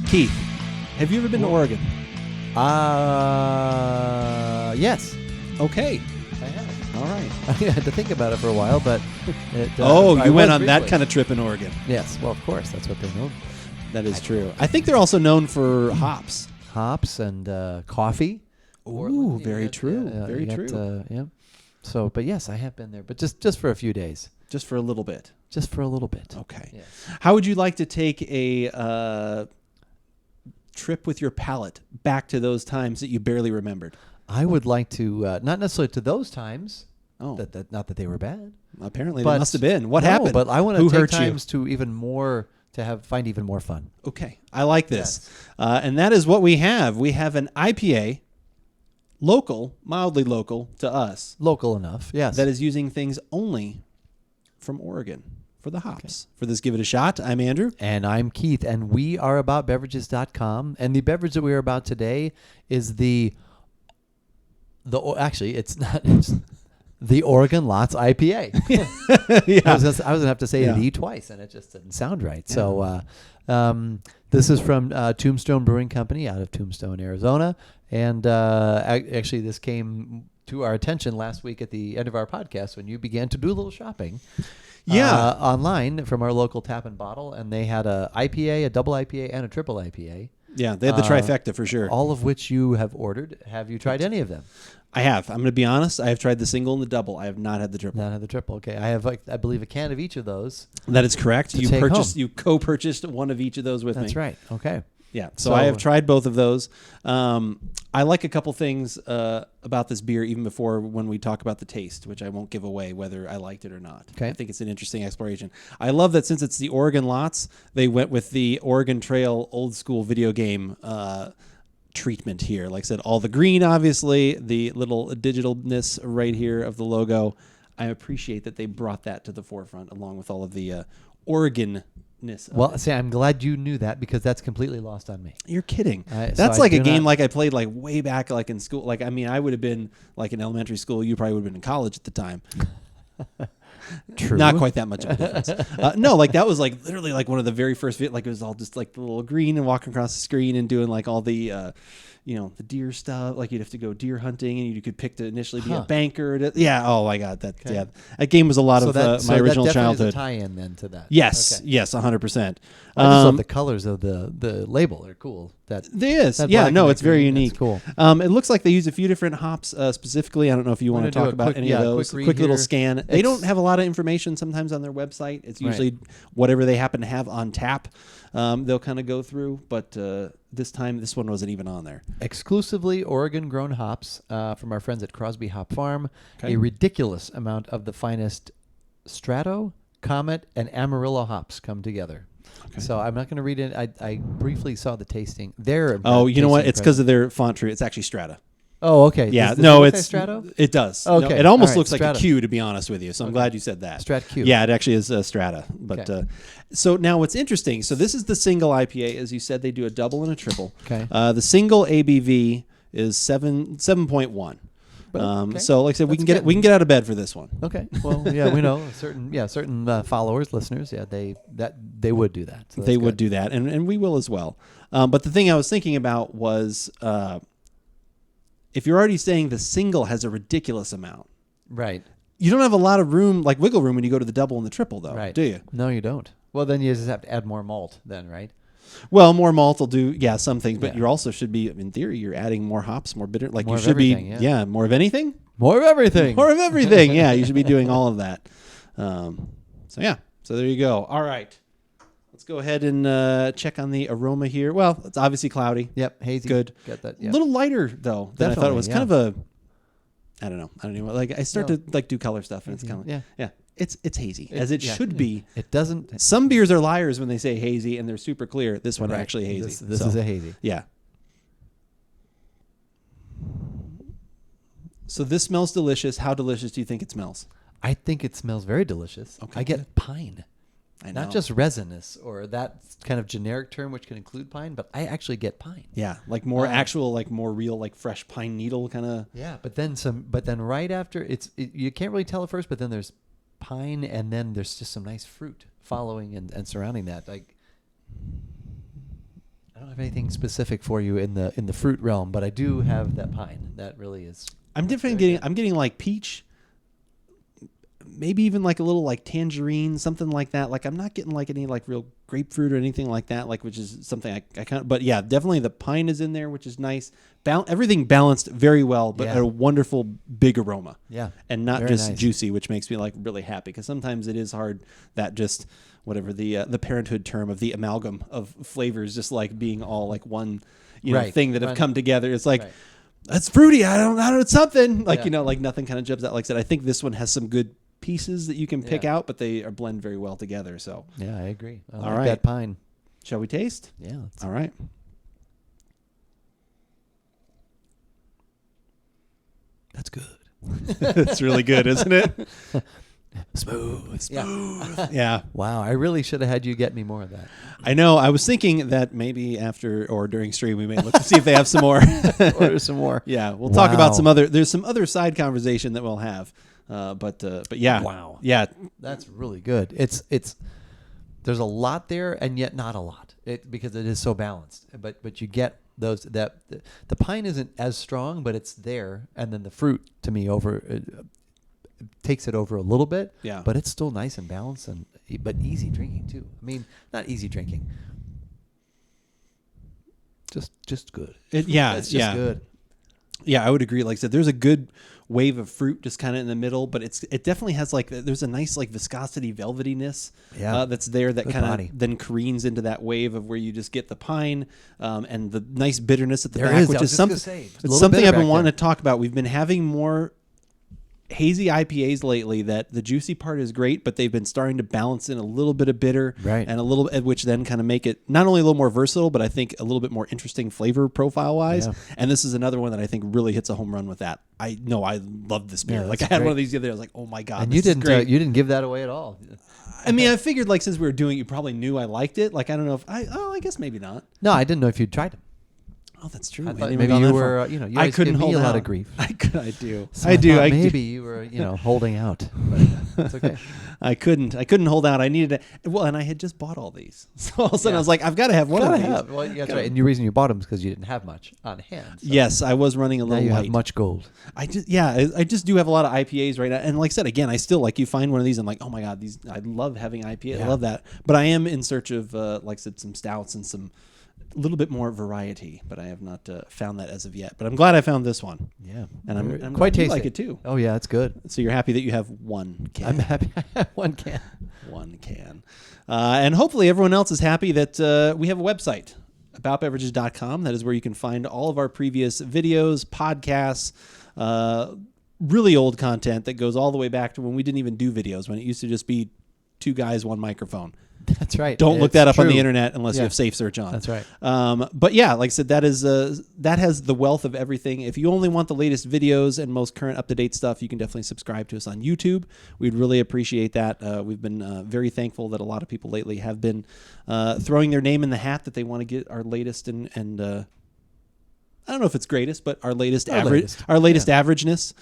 Keith, have you ever been to Oregon? Yes. Okay. I have. All right. I had to think about it for a while, but... you went on that kind of trip in Oregon. Yes. Well, of course. That's what they know. That is true. I think they're also known for hops. Hops and coffee. Ooh, very true. Very true. Yeah. So, but yes, I have been there, but just for a few days. Just for a little bit. Just for a little bit. Okay. Yes. How would you like to take a trip with your palate back to those times that you barely remembered? I would like to, not necessarily to those times. Oh. That not that they were bad. Apparently they must have been. What happened? But I want to Who take hurt times to even more, find even more fun. Okay. I like this. Yes. And that is what we have. We have an IPA, local, mildly local to us. Local enough, yes. That is using things only from Oregon for the hops. Okay. For this Give It a Shot, I'm Andrew. And I'm Keith, and we are AboutBeverages.com. And the beverage that we are about today is actually, it's not... It's the Oregon Lots IPA. Yeah. I was going to have to say the twice, and it just didn't sound right. Yeah. So this is from Tombstone Brewing Company out of Tombstone, Arizona. And actually, this came to our attention last week at the end of our podcast when you began to do a little shopping online from our local Tap and Bottle. And they had a IPA, a double IPA, and a triple IPA. Yeah, they had the trifecta for sure. All of which you have ordered. Have you tried any of them? I have. I'm going to be honest. I have tried the single and the double. I have not had the triple. Not had the triple. Okay. I have, I believe, a can of each of those. That is correct. You co-purchased one of each of those with me. That's right. Okay. Yeah. So I have tried both of those. I like a couple things about this beer even before when we talk about the taste, which I won't give away whether I liked it or not. Okay. I think it's an interesting exploration. I love that since it's the Oregon Lots, they went with the Oregon Trail old school video game treatment here. Like I said, all the green, obviously, the little digitalness right here of the logo. I appreciate that they brought that to the forefront along with all of the Oregon-ness. Well, see, I'm glad you knew that because that's completely lost on me. You're kidding. That's like a game like I played like way back like in school. Like, I mean, I would have been like in elementary school. You probably would have been in college at the time. True. Not quite that much of a difference. No, like that was like literally like one of the very first like it was all just like the little green and walking across the screen and doing like all the the deer stuff. Like you'd have to go deer hunting and you could pick to initially be a banker. Oh my God, that game was a lot of my original childhood. Is a tie-in then to that. Yes, yes, 100%. I just love the colors of the label. They're cool. It's very unique. That's cool. It looks like they use a few different hops specifically. I don't know if you want to talk about any of those. Quick little scan. They don't have a lot of information sometimes on their website. It's usually whatever they happen to have on tap. They'll kind of go through, but this time this one wasn't even on there. Exclusively Oregon-grown hops from our friends at Crosby Hop Farm. Okay. A ridiculous amount of the finest Strato, Comet, and Amarillo hops come together. Okay. So I'm not going to read it. I briefly saw the tasting. You know what? It's because of their font tree. It's actually Strata. Oh, okay. Yeah, it's Strato? It does. Okay. No, it almost looks Strata. like a Q, to be honest with you. So I'm glad you said that. Strat Q. Yeah, it actually is Strata. But so now what's interesting? So this is the single IPA, as you said. They do a double and a triple. Okay. The single ABV is 7.1. So like I said, we can get out of bed for this one. Okay. Well, yeah, we know certain followers, listeners, they would do that. So they would do that, and we will as well. But the thing I was thinking about was if you're already saying the single has a ridiculous amount, right? You don't have a lot of room, like wiggle room, when you go to the double and the triple, though, right? Do you? No, you don't. Well, then you just have to add more malt, then, right? Well, more malt will do, some things, but you also should be, in theory, you're adding more hops, more bitter. Like more you should more of anything? More of everything. More of everything, yeah. You should be doing all of that. So there you go. All right. Let's go ahead and check on the aroma here. Well, it's obviously cloudy. Yep, hazy. Good. Got that. A little lighter, though, than I thought it was. Kind of a, I don't know. I don't even, like, I start to like do color stuff, and it's kind of, yeah. It's hazy, as it should be. It doesn't. Some beers are liars when they say hazy, and they're super clear. This one actually hazy. This is a hazy. Yeah. So this smells delicious. How delicious do you think it smells? I think it smells very delicious. Okay, I get pine. I know. Not just resinous or that kind of generic term which can include pine, but I actually get pine. Yeah, like more actual, like more real, like fresh pine needle kind of. Yeah, but then right after you can't really tell at first, but then there's pine and then there's just some nice fruit following and surrounding that. Like I don't have anything specific for you in the fruit realm, but I do have that pine. That really is. I'm getting like peach, maybe even like a little like tangerine, something like that. Like I'm not getting like any like real grapefruit or anything like that, like which is something I kind of, but yeah, definitely the pine is in there, which is nice. Everything balanced very well, but a wonderful big aroma. Yeah. And not Very just nice. juicy, which makes me like really happy because sometimes it is hard that just whatever the parenthood term of the amalgam of flavors, just like being all like one, know, thing that have come together. It's like, that's fruity. I don't know. It's something like, like nothing kind of jumps out. Like I said, I think this one has some good pieces that you can pick out, but they are blend very well together. So yeah, I agree. I like all right. that pine. Shall we taste? Yeah. All right. That's good. It's really good, isn't it? Smooth. Yeah. Wow. I really should have had you get me more of that. I know. I was thinking that maybe after or during stream we may look to see if they have some more. Order some more. Yeah, we'll talk about some other. There's some other side conversation that we'll have. But yeah. Wow. Yeah. That's really good. It's there's a lot there and yet not a lot. Because it is so balanced. But you get those that the pine isn't as strong, but it's there, and then the fruit to me takes it over a little bit. Yeah. But it's still nice and balanced but easy drinking too. I mean, not easy drinking. Just good. It's just good. Yeah, I would agree. Like I said, there's a good wave of fruit just kind of in the middle, but it definitely has like there's a nice like viscosity, velvetyness that's there that kind of then careens into that wave of where you just get the pine and the nice bitterness at the back, which is something I've been wanting to talk about. We've been having more hazy IPAs lately that the juicy part is great, but they've been starting to balance in a little bit of bitter and a little bit, which then kind of make it not only a little more versatile, but I think a little bit more interesting flavor profile wise. Yeah. And this is another one that I think really hits a home run with that. I love this beer. Like I had one of these the other day. I was like, oh my God. And you didn't give that away at all. I mean, I figured like since we were doing it, you probably knew I liked it. Like, I don't know if I guess maybe not. No, I didn't know if you'd tried it. Oh, that's true. I thought maybe you were, you I couldn't hold a out. lot of grief. I do. So I do. Maybe you were, holding out. But that's okay. I couldn't hold out. I needed it. Well, and I had just bought all these. So all of a sudden I was like, I've got to have one of these. Well, that's right. And the reason you bought them is because you didn't have much on hand. So. Yes, I was running a little light. Have much gold. I just do have a lot of IPAs right now. And like I said, again, I still like you find one of these. I'm like, oh my God, I love having IPA. I love that. But I am in search of, like I said, some stouts and some a little bit more variety, but I have not found that as of yet. But I'm glad I found this one. Yeah, and I'm quite tasty. You like it too. Oh yeah, it's good. So you're happy that you have one can. I'm happy I have one can. One can, and hopefully everyone else is happy that we have a website, AboutBeverages.com. That is where you can find all of our previous videos, podcasts, really old content that goes all the way back to when we didn't even do videos, when it used to just be two guys, one microphone. That's right. Don't look that up on the internet unless you have safe search on. That's right. But yeah, like I said, that has the wealth of everything. If you only want the latest videos and most current up-to-date stuff, you can definitely subscribe to us on YouTube. We'd really appreciate that. We've been very thankful that a lot of people lately have been throwing their name in the hat that they want to get our latest and I don't know if it's greatest, but our latest averageness.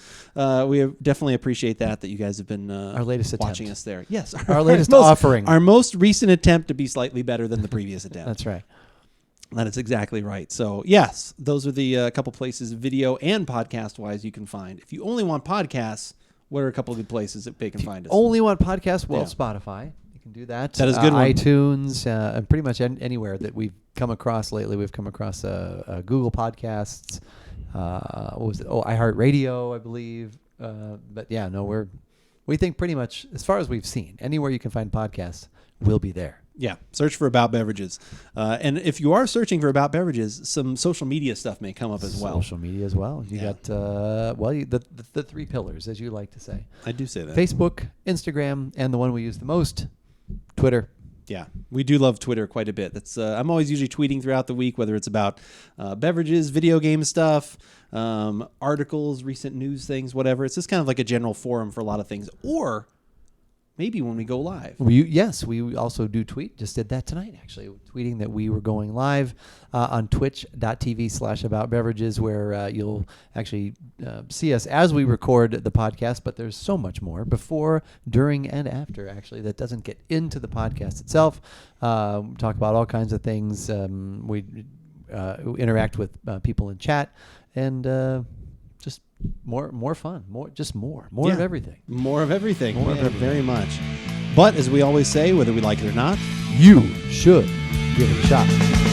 We definitely appreciate that you guys have been our latest watching attempt. us there. Yes, our latest offering. Our most recent attempt to be slightly better than the previous attempt. That's right. That is exactly right. So yes, those are the couple places, video and podcast wise, you can find. If you only want podcasts, what are a couple of the places that they can find us? Only want podcasts? Well, Spotify. You can do that. That is a good one. iTunes, and pretty much anywhere that we've come across lately. We've come across Google Podcasts. What was it? Oh, iHeartRadio, I believe. But yeah, no, we think pretty much as far as we've seen, anywhere you can find podcasts, we'll be there. Yeah, search for About Beverages. And if you are searching for About Beverages, some social media stuff may come up as well. Social media as well. You got, the three pillars, as you like to say. I do say that. Facebook, Instagram, and the one we use the most, Twitter. Yeah, we do love Twitter quite a bit. That's I'm always usually tweeting throughout the week, whether it's about beverages, video game stuff, articles, recent news things, whatever. It's just kind of like a general forum for a lot of things. Or maybe when we go live. We also do tweet. Just did that tonight, actually, tweeting that we were going live on twitch.tv/AboutBeverages, where you'll actually see us as we record the podcast. But there's so much more before, during, and after, actually, that doesn't get into the podcast itself. Talk about all kinds of things. We interact with people in chat, and just more fun, more of everything. More of everything. Very much. But as we always say, whether we like it or not, you should give it a shot.